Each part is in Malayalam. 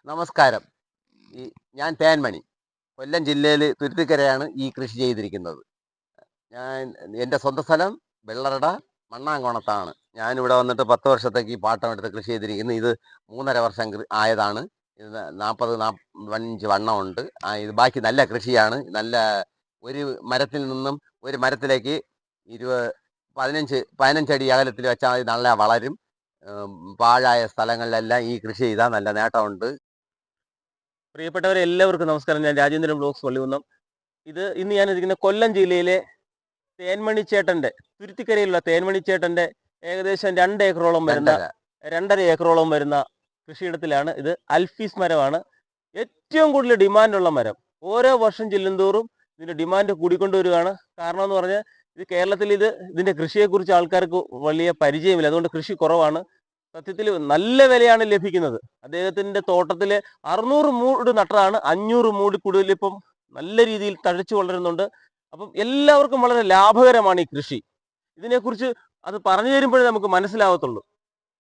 നമസ്കാരം. ഈ ഞാൻ തേൻമണി, കൊല്ലം ജില്ലയിൽ തുരുത്തിക്കരയാണ് ഈ കൃഷി ചെയ്തിരിക്കുന്നത്. ഞാൻ എൻ്റെ സ്വന്തം സ്ഥലം വെള്ളറട മണ്ണാങ്കോണത്താണ്. ഞാനിവിടെ വന്നിട്ട് 10 വർഷത്തേക്ക് ഈ പാട്ടമെടുത്ത് കൃഷി ചെയ്തിരിക്കുന്നു. ഇത് 3.5 വർഷം ആയതാണ്. ഇത് 45 വണ്ണമുണ്ട്. ഇത് ബാക്കി നല്ല കൃഷിയാണ്. നല്ല ഒരു മരത്തിൽ നിന്നും ഒരു മരത്തിലേക്ക് 15 അടി അകലത്തിൽ വെച്ചാൽ ഇത് നല്ല വളരും. പാഴായ സ്ഥലങ്ങളിലെല്ലാം ഈ കൃഷി ചെയ്താൽ നല്ല നേട്ടമുണ്ട്. പ്രിയപ്പെട്ടവരെ എല്ലാവർക്കും നമസ്കാരം. ഞാൻ രാജേന്ദ്രൻ ബ്ലോഗ്സ് പള്ളികുന്നം. ഇന്ന് ഞാൻ ഇരിക്കുന്ന കൊല്ലം ജില്ലയിലെ തേൻമണിച്ചേട്ടൻ്റെ തുരുത്തിക്കരയിലുള്ള തേൻമണിച്ചേട്ടൻ്റെ ഏകദേശം 2 ഏക്കറോളം വരുന്ന 2.5 ഏക്കറോളം വരുന്ന കൃഷിയിടത്തിലാണ്. ഇത് അൽഫീസ് മരമാണ്. ഏറ്റവും കൂടുതൽ ഡിമാൻഡുള്ള മരം. ഓരോ വർഷം ചെല്ലുന്തോറും ഇതിൻ്റെ ഡിമാൻഡ് കൂടിക്കൊണ്ടുവരികയാണ്. കാരണം എന്ന് പറഞ്ഞാൽ ഇത് കേരളത്തിൽ ഇതിൻ്റെ കൃഷിയെക്കുറിച്ച് ആൾക്കാർക്ക് വലിയ പരിചയമില്ല. അതുകൊണ്ട് കൃഷി കുറവാണ്. സത്യത്തിൽ നല്ല വിലയാണ് ലഭിക്കുന്നത്. അദ്ദേഹത്തിൻ്റെ തോട്ടത്തിൽ 600 മൂട് നട്ടതാണ്. 500 മൂടി കൂടുതൽ ഇപ്പം നല്ല രീതിയിൽ തഴച്ചു വളരുന്നുണ്ട്. അപ്പം എല്ലാവർക്കും വളരെ ലാഭകരമാണ് ഈ കൃഷി. ഇതിനെക്കുറിച്ച് അത് പറഞ്ഞു തരുമ്പോഴേ നമുക്ക് മനസ്സിലാവത്തുള്ളൂ.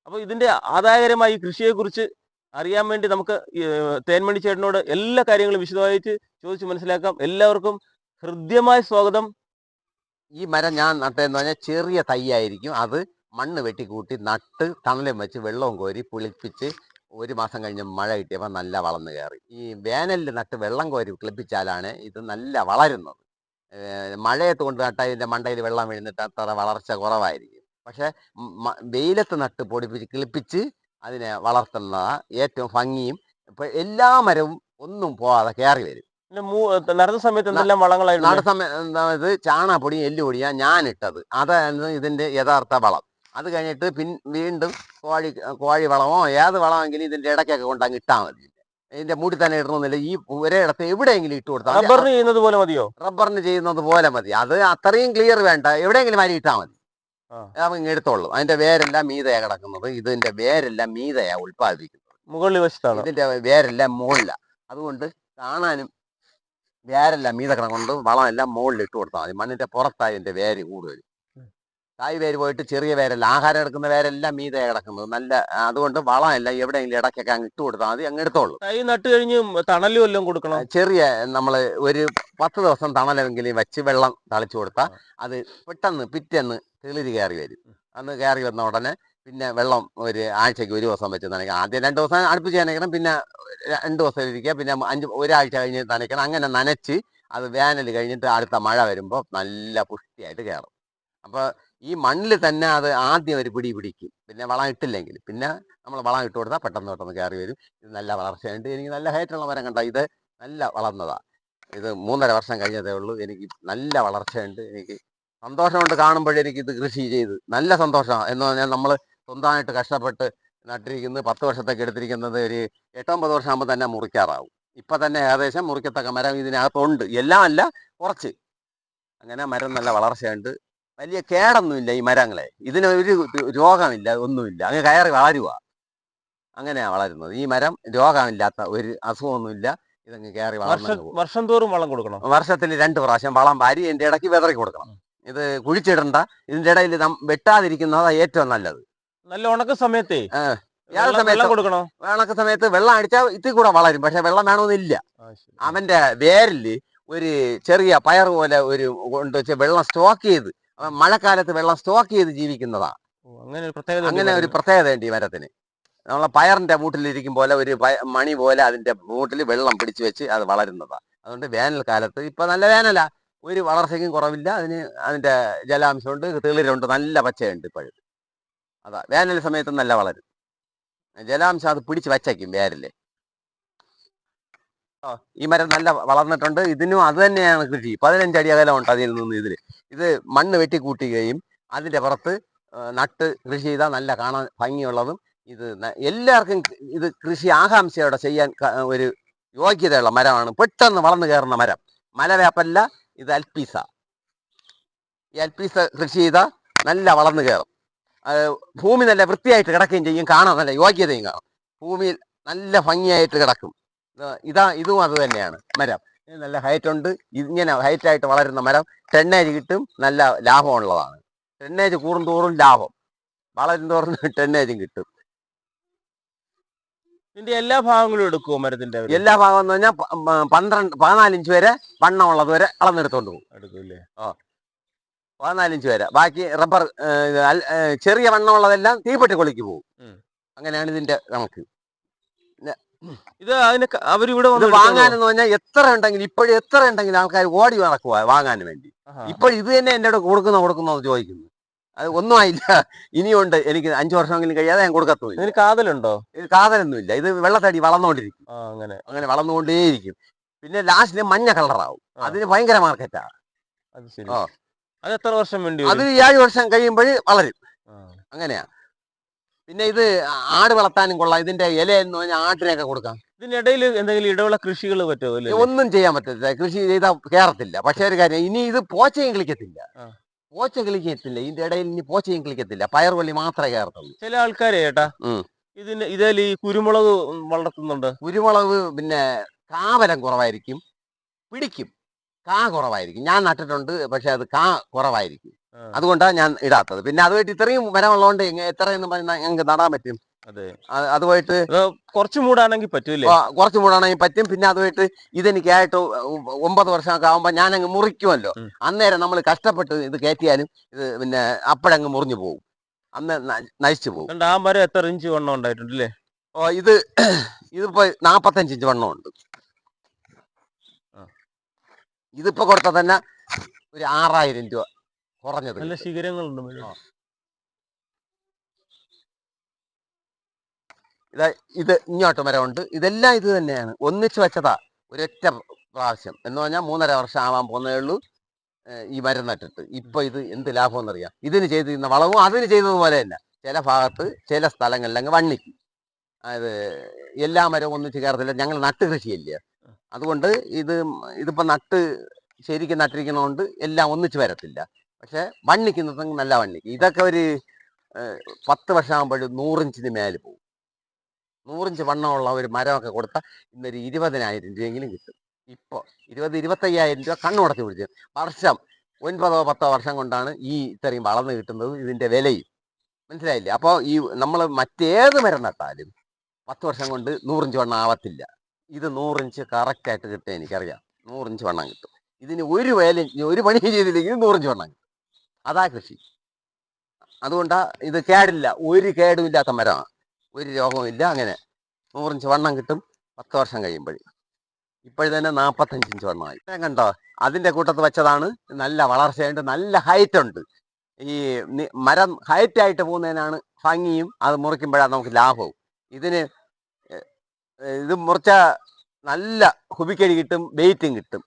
അപ്പോൾ ഇതിൻ്റെ ആദായകരമായ ഈ കൃഷിയെക്കുറിച്ച് അറിയാൻ വേണ്ടി നമുക്ക് തേൻമണി ചേട്ടനോട് എല്ലാ കാര്യങ്ങളും വിശദമായിട്ട് ചോദിച്ച് മനസ്സിലാക്കാം. എല്ലാവർക്കും ഹൃദ്യമായ സ്വാഗതം. ഈ മരം ഞാൻ നട്ടതെന്ന് പറഞ്ഞാൽ ചെറിയ തൈയായിരിക്കും. അത് മണ്ണ് വെട്ടിക്കൂട്ടി നട്ട് തണലും വെച്ച് വെള്ളവും കോരി പുളിപ്പിച്ച് 1 മാസം കഴിഞ്ഞ് മഴ കിട്ടിയപ്പോൾ നല്ല വളർന്നു കയറി. ഈ വേനലിൽ നട്ട് വെള്ളം കോരി കിളിപ്പിച്ചാലാണ് ഇത് നല്ല വളരുന്നത്. മഴയത്ത് കൊണ്ട് നട്ടാൽ ഇതിൻ്റെ മണ്ടയിൽ വെള്ളം വീഴുന്നിട്ട് അത്ര വളർച്ച കുറവായിരിക്കും. പക്ഷേ വെയിലത്ത് നട്ട് പൊടിപ്പിച്ച് കിളിപ്പിച്ച് അതിനെ വളർത്തുന്നതാണ് ഏറ്റവും ഭംഗിയും. ഇപ്പം എല്ലാ മരവും ഒന്നും പോവാതെ കയറി വരും. നടന്ന സമയത്ത് എന്തെല്ലാം വളങ്ങളായിരുന്നു? നട സമയത്ത് ചാണകപ്പൊടിയും എല്ലുപൊടിയാണ് ഞാൻ ഇട്ടത്. അതായിരുന്നു ഇതിൻ്റെ യഥാർത്ഥ വളം. അത് കഴിഞ്ഞിട്ട് വീണ്ടും കോഴി വളമോ ഏത് വളമെങ്കിലും ഇതിൻ്റെ ഇടയ്ക്കൊക്കെ കൊണ്ട് അങ്ങ് ഇട്ടാൽ മതി. ഇതിൻ്റെ മൂടി തന്നെ ഇടണമെന്നില്ല. ഈ ഒരേ ഇടത്ത് എവിടെയെങ്കിലും ഇട്ട് കൊടുത്താൽ റബ്ബറിന് ചെയ്യുന്നത് പോലെ മതിയോ? റബ്ബറിന് ചെയ്യുന്നത് പോലെ മതി. അത് അത്രയും ക്ലിയർ വേണ്ട. എവിടെയെങ്കിലും മാറി ഇട്ടാൽ മതി. ഇങ്ങ് എടുത്തോളൂ. അതിൻ്റെ വേരെല്ലാം മീതയാണ് കിടക്കുന്നത്. ഇതിൻ്റെ വേരെല്ലാം മീതയാണ് ഉൽപ്പാദിപ്പിക്കുന്നത്. മുകളിൽ വശത്താണ് ഇതിൻ്റെ വേരെല്ലാം മുകളിലാണ്. അതുകൊണ്ട് കാണാനും വേരെല്ലാം മീത കിടക്കൊണ്ട് വളമെല്ലാം മുകളിൽ ഇട്ട് കൊടുത്താൽ മതി. മണ്ണിൻ്റെ പുറത്തായി ഇതിൻ്റെ വേര് കൂടുതൽ. തായ് വേര് പോയിട്ട് ചെറിയ വേരല്ല, ആഹാരം എടുക്കുന്ന വേരെല്ലാം മീതയാണ് കിടക്കുന്നത്. നല്ല അതുകൊണ്ട് വളമെല്ലാം എവിടെയെങ്കിലും ഇടയ്ക്കൊക്കെ അങ്ങ് ഇട്ട് കൊടുത്താൽ മതി. അങ്ങ് എടുത്തോളൂ. തൈ നട്ട് കഴിഞ്ഞ് തണലും എല്ലാം കൊടുക്കണം. ചെറിയ നമ്മൾ ഒരു 10 ദിവസം തണലെങ്കിലും വെച്ച് വെള്ളം തളിച്ചു കൊടുത്താൽ അത് പെട്ടെന്ന് പിറ്റേന്ന് തെളിര് കയറി വരും. അന്ന് കയറി വന്ന ഉടനെ പിന്നെ വെള്ളം ഒരു ആഴ്ചയ്ക്ക് 1 ദിവസം വെച്ച് നനയ്ക്കണം. ആദ്യം 2 ദിവസം അടുപ്പിച്ച് നനയ്ക്കണം. പിന്നെ 2 ദിവസം ഇരിക്കുക. പിന്നെ ഒരാഴ്ച കഴിഞ്ഞ് നനയ്ക്കണം. അങ്ങനെ നനച്ച് അത് വേനൽ കഴിഞ്ഞിട്ട് അടുത്ത മഴ വരുമ്പോൾ നല്ല പുഷ്ടിയായിട്ട് കയറും. അപ്പോൾ ഈ മണ്ണിൽ തന്നെ അത് ആദ്യം ഒരു പിടിക്കും. പിന്നെ വളം ഇട്ടില്ലെങ്കിൽ പിന്നെ നമ്മൾ വളം ഇട്ട് കൊടുത്താൽ പെട്ടെന്ന് കയറി വരും. ഇത് നല്ല വളർച്ചയുണ്ട്. എനിക്ക് നല്ല ഹൈറ്റുള്ള മരം കണ്ട ഇത് നല്ല വളർന്നതാണ്. ഇത് 3.5 വർഷം കഴിഞ്ഞതേ ഉള്ളൂ. എനിക്ക് നല്ല വളർച്ചയുണ്ട്. എനിക്ക് സന്തോഷമുണ്ട് കാണുമ്പോഴെനിക്ക് ഇത് കൃഷി ചെയ്ത് നല്ല സന്തോഷമാണ്. എന്ന് പറഞ്ഞാൽ നമ്മൾ സ്വന്തമായിട്ട് കഷ്ടപ്പെട്ട് നട്ടിരിക്കുന്നത് 10 വർഷത്തേക്ക് എടുത്തിരിക്കുന്നത് ഒരു 8-9 വർഷം ആകുമ്പോൾ തന്നെ മുറിക്കാറാവും. ഇപ്പം തന്നെ ഏകദേശം മുറിക്കത്തക്ക മരം ഇതിനകത്തുണ്ട്. എല്ലാം അല്ല, കുറച്ച്. അങ്ങനെ മരം നല്ല വളർച്ചയുണ്ട്. വലിയ കേടൊന്നുമില്ല ഈ മരങ്ങളെ. ഇതിനൊരു രോഗമില്ല, ഒന്നുമില്ല. അങ്ങ് കയറി വളരുക. അങ്ങനെയാണ് വളരുന്നത്. ഈ മരം രോഗമില്ലാത്ത ഒരു അസുഖമൊന്നുമില്ല. ഇതങ്ങ് കയറി വളർന്നു. വർഷം തോറും വളം കൊടുക്കണം. വർഷത്തിൽ 2 പ്രാവശ്യം വളം വാരി എൻ്റെ ഇടയ്ക്ക് വിതറി കൊടുക്കണം. ഇത് കുഴിച്ചിടണ്ട. ഇതിൻ്റെ ഇടയിൽ വെട്ടാതിരിക്കുന്നതാണ് ഏറ്റവും നല്ലത്. നല്ല ഉണക്ക സമയത്തേ കൊടുക്കണം. ഉണക്ക സമയത്ത് വെള്ളം അടിച്ചാൽ ഇത്തിരി കൂടെ വളരും. പക്ഷെ വെള്ളം വേണമെന്നില്ല. അവന്റെ വേരില് ഒരു ചെറിയ പയർ പോലെ ഒരു കൊണ്ട് വെച്ച് വെള്ളം സ്റ്റോക്ക് ചെയ്ത് മഴക്കാലത്ത് വെള്ളം സ്റ്റോക്ക് ചെയ്ത് ജീവിക്കുന്നതാണ്. അങ്ങനെ ഒരു പ്രത്യേകതയുണ്ട് ഈ മരത്തിന്. നമ്മളെ പയറിന്റെ മൂട്ടിലിരിക്കും പോലെ ഒരു മണി പോലെ അതിന്റെ മൂട്ടിൽ വെള്ളം പിടിച്ചു വെച്ച് അത് വളരുന്നതാണ്. അതുകൊണ്ട് വേനൽക്കാലത്ത് ഇപ്പൊ നല്ല വേനലാ, ഒരു വളർച്ചയ്ക്കും കുറവില്ല. അതിന്റെ ജലാംശമുണ്ട്, തെളിരുണ്ട്, നല്ല പച്ചയുണ്ട് ഇപ്പോഴും. അതാ വേനൽ സമയത്ത് നല്ല വളരും. ജലാംശം അത് പിടിച്ച് വച്ചേക്കും വേരില്. ഈ മരം നല്ല വളർന്നിട്ടുണ്ട്. ഇതിനും അത് തന്നെയാണ് കൃഷി. 15 അടി അകലമുണ്ട് അതിൽ നിന്ന്. ഇത് മണ്ണ് വെട്ടിക്കൂട്ടുകയും അതിൻ്റെ പുറത്ത് നട്ട് കൃഷി ചെയ്താൽ നല്ല കാണാൻ ഭംഗിയുള്ളതും. ഇത് എല്ലാവർക്കും ഇത് കൃഷി ആകാംക്ഷയോടെ ചെയ്യാൻ ഒരു യോഗ്യതയുള്ള മരമാണ്. പെട്ടെന്ന് വളർന്നു കയറുന്ന മരം. മലവേപ്പല്ല, ഇത് അൽപ്പീസ. ഈ അൽപ്പീസ കൃഷി ചെയ്താൽ നല്ല വളർന്നു കയറും. ഭൂമി നല്ല വൃത്തിയായിട്ട് കിടക്കുകയും ചെയ്യും. കാണാൻ നല്ല യോഗ്യതയും കാണും. ഭൂമിയിൽ നല്ല ഭംഗിയായിട്ട് കിടക്കും. ഇതും അത് തന്നെയാണ് മരം. നല്ല ഹൈറ്റുണ്ട്. ഇങ്ങനെ ഹൈറ്റായിട്ട് വളരുന്ന മരം ടെന്നേജ് കിട്ടും. നല്ല ലാഭമുള്ളതാണ്. ടെന്നേജ് കൂടുന്തോറും ലാഭം, വളരും തോറും ടെന്നേജും കിട്ടും. ഇതിന്റെ എല്ലാ ഭാഗങ്ങളും എടുക്കുമോ മരത്തിന്റെ അവര്? എല്ലാ ഭാഗം എന്ന് പറഞ്ഞാൽ 14 ഇഞ്ച് വരെ വണ്ണമുള്ളത് വരെ അളന്നെടുത്തോണ്ട് പോകും. എടുക്കൂല്ലേ? 14 ഇഞ്ച് വരെ. ബാക്കി റബ്ബർ ചെറിയ വണ്ണമുള്ളതെല്ലാം തീപ്പെട്ടി കൊള്ളിക്ക് പോകും. അങ്ങനെയാണ് ഇതിന്റെ കണക്ക്. ഇത് അതിന് അവരിവിടെ ഇത് വാങ്ങാനെന്ന് പറഞ്ഞാൽ എത്ര ഉണ്ടെങ്കിലും ഇപ്പോഴും എത്ര ഉണ്ടെങ്കിലും ആൾക്കാർ ഓടി നടക്കുക വാങ്ങാൻ വേണ്ടി. ഇപ്പോൾ ഇത് തന്നെ എൻ്റെ കൊടുക്കുന്നോ ചോദിക്കുന്നു. അത് ഒന്നും ആയില്ല, ഇനിയുണ്ട്, എനിക്ക് 5 വർഷമെങ്കിലും കഴിയാതെ ഞാൻ കൊടുക്കത്തുമില്ല. ഇതിന് കാതലുണ്ടോ? ഇത് കാതലൊന്നുമില്ല, ഇത് വെള്ളത്തടി വളർന്നുകൊണ്ടിരിക്കും. അങ്ങനെ വളർന്നുകൊണ്ടേയിരിക്കും. പിന്നെ ലാസ്റ്റിന് മഞ്ഞ കളറാവും. അതിന് ഭയങ്കര മാർക്കറ്റാണ്. അത് ശരി. അത് എത്ര വർഷം വേണ്ടി? അത് 7 വർഷം കഴിയുമ്പോൾ വളരും. അങ്ങനെയാ. പിന്നെ ഇത് ആട് വളർത്താനും കൊള്ളാം. ഇതിന്റെ ഇല എന്ന് പറഞ്ഞാൽ ആട്ടിനൊക്കെ കൊടുക്കാം. ഇതിനിടയിൽ എന്തെങ്കിലും ഇടവിള കൃഷികൾ പറ്റുമോ? ഒന്നും ചെയ്യാൻ പറ്റത്തില്ല, കൃഷി ചെയ്താൽ കയറത്തില്ല. പക്ഷേ ഒരു കാര്യം, ഇനി ഇത് പോച്ചയും കളിക്കത്തില്ല. ഇതിന്റെ ഇടയിൽ ഇനി പോച്ചയും കളിക്കത്തില്ല. പയറുവള്ളി മാത്രമേ കയറത്തുള്ളൂ. ചില ആൾക്കാരെ ചേട്ടാ ഇതിൽ ഈ കുരുമുളക് വളർത്തുന്നുണ്ട്. കുരുമുളക് പിന്നെ കാബലം കുറവായിരിക്കും, പിടിക്കും, കാ കുറവായിരിക്കും. ഞാൻ നട്ടിട്ടുണ്ട്, പക്ഷെ അത് കാ കുറവായിരിക്കും. അതുകൊണ്ടാണ് ഞാൻ ഇടാത്തത്. പിന്നെ അതുമായിട്ട് ഇത്രയും മരമുള്ളതുകൊണ്ട് എത്രയെന്ന് പറഞ്ഞാൽ ഞങ്ങൾക്ക് നടാൻ പറ്റും. അതുമായിട്ട് കുറച്ച് മൂടാണെങ്കിൽ പറ്റൂലേ? കുറച്ച് മൂടാണെങ്കിൽ പറ്റും. പിന്നെ അതുമായിട്ട് ഇതെനിക്കായിട്ട് 9 വർഷമൊക്കെ ആകുമ്പോൾ ഞാൻ അങ്ങ് മുറിക്കുമല്ലോ. അന്നേരം നമ്മൾ കഷ്ടപ്പെട്ട് ഇത് കയറ്റിയാലും ഇത് പിന്നെ അപ്പോഴങ്ങ് മുറിഞ്ഞു പോകും, അന്ന് നശിച്ചു പോകും. ആ മരം എത്ര ഇഞ്ച് വണ്ണം ഉണ്ടായിട്ടുണ്ടല്ലേ? ഇതിപ്പോ 45 ഇഞ്ച് വണ്ണമുണ്ട്. ഇതിപ്പോ കൊടുത്താൽ തന്നെ ഒരു 6000 രൂപ കുറഞ്ഞത്. നല്ല ശിഖരങ്ങളുണ്ട്. ഇത് ഇങ്ങോട്ട് മരമുണ്ട്. ഇതെല്ലാം ഇത് തന്നെയാണ്, ഒന്നിച്ച് വെച്ചതാ ഒരൊറ്റ പ്രാവശ്യം. എന്ന് പറഞ്ഞാൽ 3.5 വർഷം ആവാൻ പോകുന്നേ ഉള്ളൂ ഈ മരം നട്ടിട്ട്. ഇപ്പൊ ഇത് എന്ത് ലാഭം എന്നറിയാം. ഇതിന് ചെയ്തിരുന്ന വളവും അതിന് ചെയ്തതുപോലെ തന്നെ ചില ഭാഗത്ത് ചില സ്ഥലങ്ങളിൽ അങ്ങ് വണ്ണിക്കും. അത് എല്ലാ മരവും ഒന്നിച്ച് കയറത്തില്ല. ഞങ്ങൾ നട്ട് കൃഷിയല്ലേ, അതുകൊണ്ട് ഇതിപ്പോ ശരിക്കും നട്ടിരിക്കണോണ്ട് എല്ലാം ഒന്നിച്ച് വരത്തില്ല. പക്ഷെ വണ്ണിക്കുന്നത് നല്ല വണ്ണിക്കും. ഇതൊക്കെ ഒരു 10 വർഷം ആകുമ്പോഴും 100 ഇഞ്ചിന് മേലെ പോകും. 100 ഇഞ്ച് വണ്ണമുള്ള ഒരു മരമൊക്കെ കൊടുത്താൽ ഇന്നൊരു 20,000 രൂപയെങ്കിലും കിട്ടും. ഇപ്പോൾ 20-25,000 രൂപ കണ്ണുടച്ച് പിടിച്ചു. വർഷം 9-10 വർഷം കൊണ്ടാണ് ഈ ഇത്രയും വളർന്ന് കിട്ടുന്നത്. ഇതിന്റെ വിലയും മനസ്സിലായില്ലേ? അപ്പോൾ ഈ നമ്മൾ മറ്റേത് മരം നട്ടാലും 10 വർഷം കൊണ്ട് 100 ഇഞ്ച് വണ്ണം ആവത്തില്ല. ഇത് 100 ഇഞ്ച് കറക്റ്റായിട്ട് കിട്ടും, എനിക്കറിയാം. 100 ഇഞ്ച് വണ്ണം കിട്ടും. ഇതിന് ഒരു പണി ചെയ്തില്ലെങ്കിൽ 100 ഇഞ്ച് വണ്ണം കിട്ടും. അതാ കൃഷി. അതുകൊണ്ടാ ഇത് കേടില്ല, ഒരു കേടുമില്ലാത്ത മരമാണ്, ഒരു രോഗവും ഇല്ല. അങ്ങനെ 100 ഇഞ്ച് വണ്ണം കിട്ടും 10 വർഷം കഴിയുമ്പോൾ. ഇപ്പോഴത്തന്നെ 45 ഇഞ്ച് വണ്ണമായി. കണ്ടോ, അതിന്റെ കൂട്ടത്ത് വെച്ചതാണ്. നല്ല വളർച്ചയുണ്ട്, നല്ല ഹൈറ്റ് ഉണ്ട്. ഈ മരം ഹൈറ്റായിട്ട് പോകുന്നതിനാണ് ഭംഗിയും, അത് മുറിക്കുമ്പോഴാണ് നമുക്ക് ലാഭവും. ഇത് മുറിച്ച നല്ല ഹുബിക്കടി കിട്ടും, വെയിറ്റും കിട്ടും.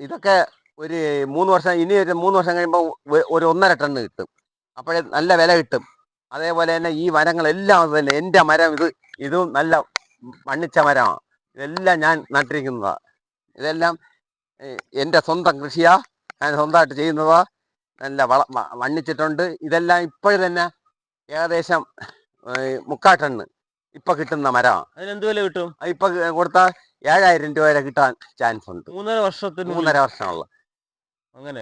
ഇതൊക്കെ ഒരു 3 വർഷം, ഇനി ഒരു 3 വർഷം കഴിയുമ്പോൾ ഒരു 1.5 ടണ്ണ് കിട്ടും. അപ്പോഴേ നല്ല വില കിട്ടും. അതേപോലെ തന്നെ ഈ മരങ്ങളെല്ലാം തന്നെ എൻ്റെ മരം ഇതും നല്ല മണ്ണിച്ച മരമാണ്. ഇതെല്ലാം ഞാൻ നട്ടിരിക്കുന്നതാണ്. ഇതെല്ലാം എൻ്റെ സ്വന്തം കൃഷിയാ, ഞാൻ സ്വന്തമായിട്ട് ചെയ്യുന്നതാ. നല്ല വണ്ണിച്ചിട്ടുണ്ട്. ഇതെല്ലാം ഇപ്പോഴും തന്നെ ഏകദേശം 3/4 ടണ്ണ് ഇപ്പൊ കിട്ടുന്ന മരമാണ്. അതിനെന്ത് വില കിട്ടും? ഇപ്പൊ കൊടുത്താൽ 7,000 രൂപ വരെ കിട്ടാൻ ചാൻസ് ഉണ്ട്. 3.5 വർഷമുള്ള അങ്ങനെ.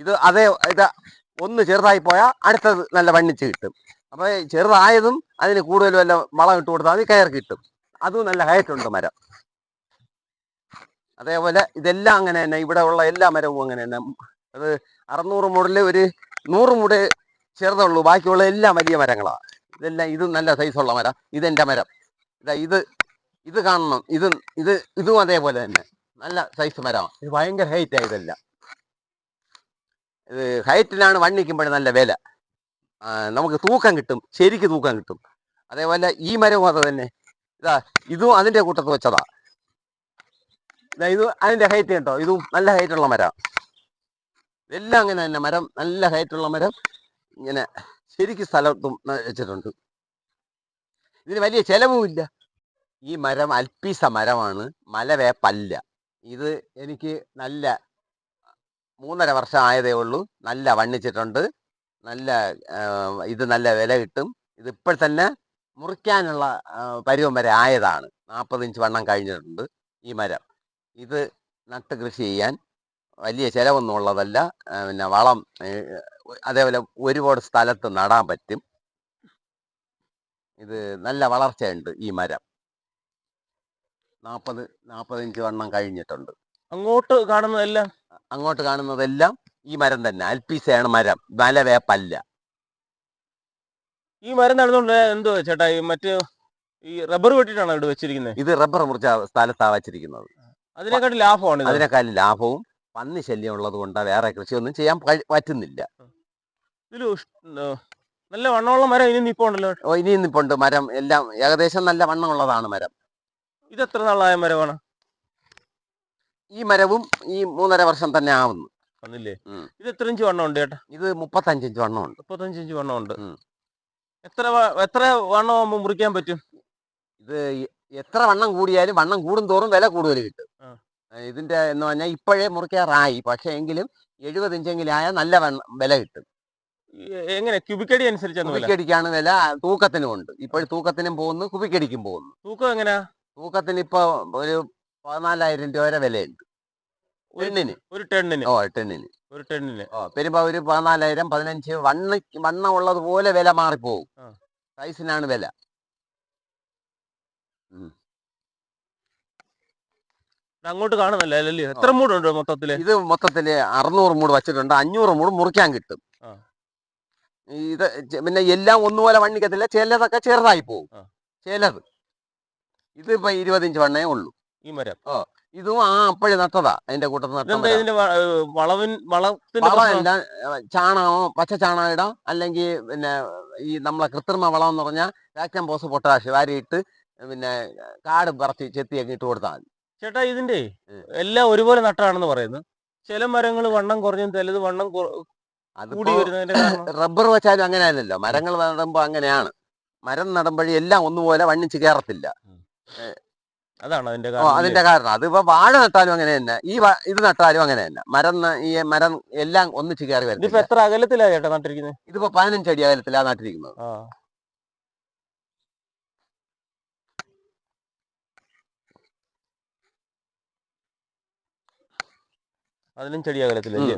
ഇത് ഒന്ന് ചെറുതായി പോയാൽ അടുത്തത് നല്ല വണ്ണിച്ച് കിട്ടും. അപ്പൊ ചെറുതായതും അതിന് കൂടുതൽ വല്ല വളം ഇട്ട് കൊടുത്താൽ അത് കയർ കിട്ടും. അതും നല്ല ഹൈറ്റുണ്ട് മരം. അതേപോലെ ഇതെല്ലാം അങ്ങനെ തന്നെ, ഇവിടെ ഉള്ള എല്ലാ മരവും അങ്ങനെ തന്നെ. അത് 600 മൂടില് ഒരു 100 മൂട് ചെറുതുള്ളൂ, ബാക്കിയുള്ള എല്ലാം വലിയ മരങ്ങളാണ്. ഇതും നല്ല സൈസുള്ള മരം. ഇതെന്റെ മരം. ഇത് കാണണം. ഇതും അതേപോലെ തന്നെ നല്ല സൈസ് മരമാണ്. ഇത് ഭയങ്കര ഹൈറ്റാണ്. ഇതെല്ലാം ഇത് ഹൈറ്റിലാണ് വണ്ണിക്കുമ്പോഴേ നല്ല വില. നമുക്ക് തൂക്കം കിട്ടും, ശരിക്ക് തൂക്കം കിട്ടും. അതേപോലെ ഈ മരവും അത് തന്നെ. ഇതും അതിന്റെ കൂട്ടത്ത് വെച്ചതാ. ഇത് അതിന്റെ ഹൈറ്റ് കേട്ടോ, ഇതും നല്ല ഹൈറ്റുള്ള മരം. ഇതെല്ലാം അങ്ങനെ തന്നെ മരം, നല്ല ഹൈറ്റുള്ള മരം. ഇങ്ങനെ ശരിക്ക് സ്ഥലത്തും വെച്ചിട്ടുണ്ട്. ഇതിന് വലിയ ചെലവുമില്ല. ഈ മരം അൽപ്പീസ മരമാണ്, മലവേപ്പല്ല. ഇത് എനിക്ക് നല്ല 3.5 വർഷം ആയതേ ഉള്ളൂ. നല്ല വണ്ണിച്ചിട്ടുണ്ട്. ഇത് നല്ല വില കിട്ടും. ഇതിപ്പോൾ തന്നെ മുറിക്കാനുള്ള പരുവം വരെ ആയതാണ്. 40 ഇഞ്ച് വണ്ണം കഴിഞ്ഞിട്ടുണ്ട് ഈ മരം. ഇത് നട്ട് കൃഷി ചെയ്യാൻ വലിയ ചിലവൊന്നും ഉള്ളതല്ല. പിന്നെ വളം അതേപോലെ ഒരുപാട് സ്ഥലത്ത് നടാൻ പറ്റും. ഇത് നല്ല വളർച്ചയുണ്ട് ഈ മരം. 40-45 വണ്ണം കഴിഞ്ഞിട്ടുണ്ട്. അങ്ങോട്ട് കാണുന്നതെല്ലാം അങ്ങോട്ട് കാണുന്നതെല്ലാം ഈ മരം തന്നെ. അൽപ്പീസയാണ് മരം, മലവേപ്പല്ല. ഈ മരം നടന്നുകൊണ്ട് എന്തോ ചേട്ടാ ഈ മറ്റ് ഈ റബ്ബർ വെട്ടിട്ടാണോ ഇവിടെ വെച്ചിരിക്കുന്നത്? ഇത് റബ്ബർ മുറിച്ച സ്ഥലത്താണ് വച്ചിരിക്കുന്നത്. അതിനെക്കാട്ടി ലാഭമാണ് ഇത്. അതിനേക്കാളും ലാഭവും പന്നി ശല്യം ഉള്ളത് കൊണ്ട് വേറെ കൃഷിയൊന്നും ചെയ്യാൻ പറ്റുന്നില്ല. ഇതില് നല്ല വണ്ണമുള്ള മരം ഇനി നിപ്പുണ്ടല്ലോ. ഇനിയും നിപ്പുണ്ട്. മരം എല്ലാം ഏകദേശം നല്ല വണ്ണമുള്ളതാണ് മരം. ഇത് എത്ര നാളായ മരമാണ്? ഈ മരവും ഈ 3.5 വർഷം തന്നെ ആവുന്നു. വന്നില്ലേ? ഇത് എത്ര ഇഞ്ച് വണ്ണം ഉണ്ട് ചേട്ടാ? ഇത് 35 ഇഞ്ച് വണ്ണമുണ്ട്. 35 ഇഞ്ച് വണ്ണം ഉണ്ട്. എത്ര വണ്ണം മുറിക്കാൻ പറ്റും? ഇത് എത്ര വണ്ണം കൂടിയാലും വണ്ണം കൂടുന്തോറും വില കൂടുതൽ കിട്ടും. ഇതിന്റെ എന്ന് പറഞ്ഞാൽ ഇപ്പോഴേ മുറിക്കാറായി, പക്ഷെ എങ്കിലും 70 ഇഞ്ചെങ്കിലും ആയാൽ നല്ല വില കിട്ടും. എങ്ങനെ ക്യൂബിക്കടി അനുസരിച്ചാണ്? കുബിക്കടിക്കാണ് വില, തൂക്കത്തിനും ഉണ്ട്. ഇപ്പോൾ തൂക്കത്തിനും പോകുന്നു, കുബിക്കടിക്കും പോകുന്നു. തൂക്കം എങ്ങനെയാ? തൂക്കത്തിന് ഇപ്പൊ ഒരു 14,000 രൂപ വരെ വിലയുണ്ട് ടെണ്ണിന്. ഒരു ടെണ്ണിന്? ടെണ്ണിന്. ഒരു ടെണ്ണിന് വരുമ്പോ ഒരു 14,000 15 വണ്ണം ഉള്ളത് പോലെ വില മാറിപ്പോകും. സൈസിനാണ് വില. അങ്ങോട്ട് കാണുന്നല്ലേ? എത്ര മൂടുണ്ട് മൊത്തത്തില്? ഇത് മൊത്തത്തില് 600 മൂട് വച്ചിട്ടുണ്ട്. 500 മൂട് മുറിക്കാൻ കിട്ടും. ഇത് പിന്നെ എല്ലാം ഒന്നുപോലെ വണ്ണിക്കത്തില്ല, ചിലതൊക്കെ ചെറുതായി പോകും. ചിലത് ഇതിപ്പോ 20 ഇഞ്ച് വണ്ണേ ഉള്ളൂ ഈ മരം. ഇതും അപ്പോഴേ നട്ടതാ. അതിന്റെ കൂട്ടത്തിൽ വളമെല്ലാം ചാണകമോ പച്ച ചാണകം ഇടാം, അല്ലെങ്കിൽ പിന്നെ ഈ നമ്മളെ കൃത്രിമ വളം എന്ന് പറഞ്ഞാൽ ഫാക്ടംഫോസ് പൊട്ടാഷ് വാരിയിട്ട് പിന്നെ കാട് പറച്ച് ചെത്തിയൊക്കെ ഇട്ട് കൊടുത്താൽ മതി. ചേട്ടാ ഇതിന്റെ എല്ലാം ഒരുപോലെ നട്ടാണെന്ന് പറയുന്നു. ചില മരങ്ങൾ വണ്ണം കുറഞ്ഞും ചിലത് വണ്ണം കൂടി വരുന്നതിന്റെ കാരണം റബ്ബർ വെച്ചാലും അങ്ങനെയല്ലല്ലോ. മരങ്ങൾ നടുമ്പോ അങ്ങനെയാണ്. മരം നടുമ്പോഴേ എല്ലാം ഒന്നുപോലെ വണ്ണിച്ച് കയറത്തില്ല. അതാണ് അതിന്റെ കാരണം. അതിപ്പോ വാഴ നട്ടാലും അങ്ങനെ തന്നെ, ഇത് നട്ടാലും അങ്ങനെ തന്നെ. ഈ മരം എല്ലാം ഒന്നിച്ച് കയറി വരും. ഇതിപ്പോ എത്ര അകലത്തിലാ ചേട്ടാ നട്ടിരിക്കുന്നത്? ഇതിപ്പോ 15 അടി അകലത്തിലാ നട്ടിരിക്കുന്നത്. 15 അടി അകലത്തിലല്ലേ?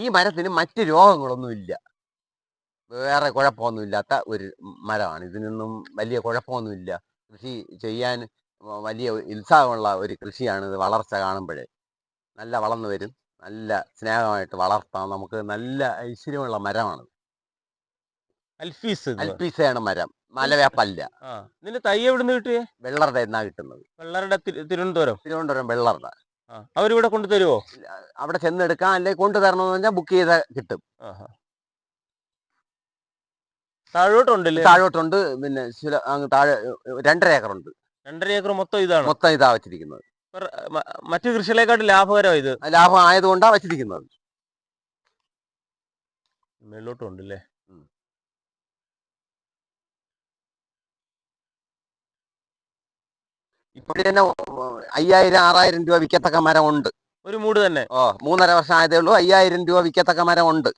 ഈ മരത്തിന് മറ്റ് രോഗങ്ങളൊന്നുമില്ല, വേറെ കുഴപ്പമൊന്നുമില്ലാത്ത ഒരു മരമാണ്. ഇതിനൊന്നും വലിയ കുഴപ്പമൊന്നുമില്ല. കൃഷി ചെയ്യാൻ വലിയ ഉത്സാഹമുള്ള ഒരു കൃഷിയാണ് ഇത്. വളർച്ച കാണുമ്പോഴേ നല്ല വളർന്നു വരും, നല്ല സ്നേഹമായിട്ട് വളർത്താം. നമുക്ക് നല്ല ഐശ്വര്യമുള്ള മരമാണ്. അൽപ്പീസയാണ് മരം, മലവേപ്പല്ല. ഇതിന്റെ തൈ എവിടുന്ന് കിട്ടിയേ? വെള്ളറുടെ എന്നാ കിട്ടുന്നത്. വെള്ളറുടെ തിരുവനന്തപുരം വെള്ളറുടെ. അവരിവിടെ കൊണ്ടുതരുമോ? അവിടെ ചെന്നെടുക്കാം, അല്ലെങ്കിൽ കൊണ്ടുതരണമെന്ന് പറഞ്ഞാൽ ബുക്ക് ചെയ്താൽ കിട്ടും. താഴോട്ടുണ്ട്. പിന്നെ താഴെ 2.5 ഏക്കറുണ്ട്. 2.5 ഏക്കർ മൊത്തം ഇതാ വെച്ചിരിക്കുന്നത്. മറ്റു കൃഷികളെക്കാട്ട് ലാഭകരമാണ് ഇത്. ലാഭം ആയതുകൊണ്ടാ വെച്ചിരിക്കുന്നത്. മേലോട്ടുണ്ടല്ലേ? ഇപ്പോഴേ തന്നെ 5,000-6,000 രൂപ വിൽക്കത്തക്ക മരം ഉണ്ട്. ഒരു മൂട് തന്നെ. 3.5 വർഷം ആയതേ ഉള്ളൂ. 5,000 രൂപ വിൽക്കത്തക്ക മരം ഉണ്ട്.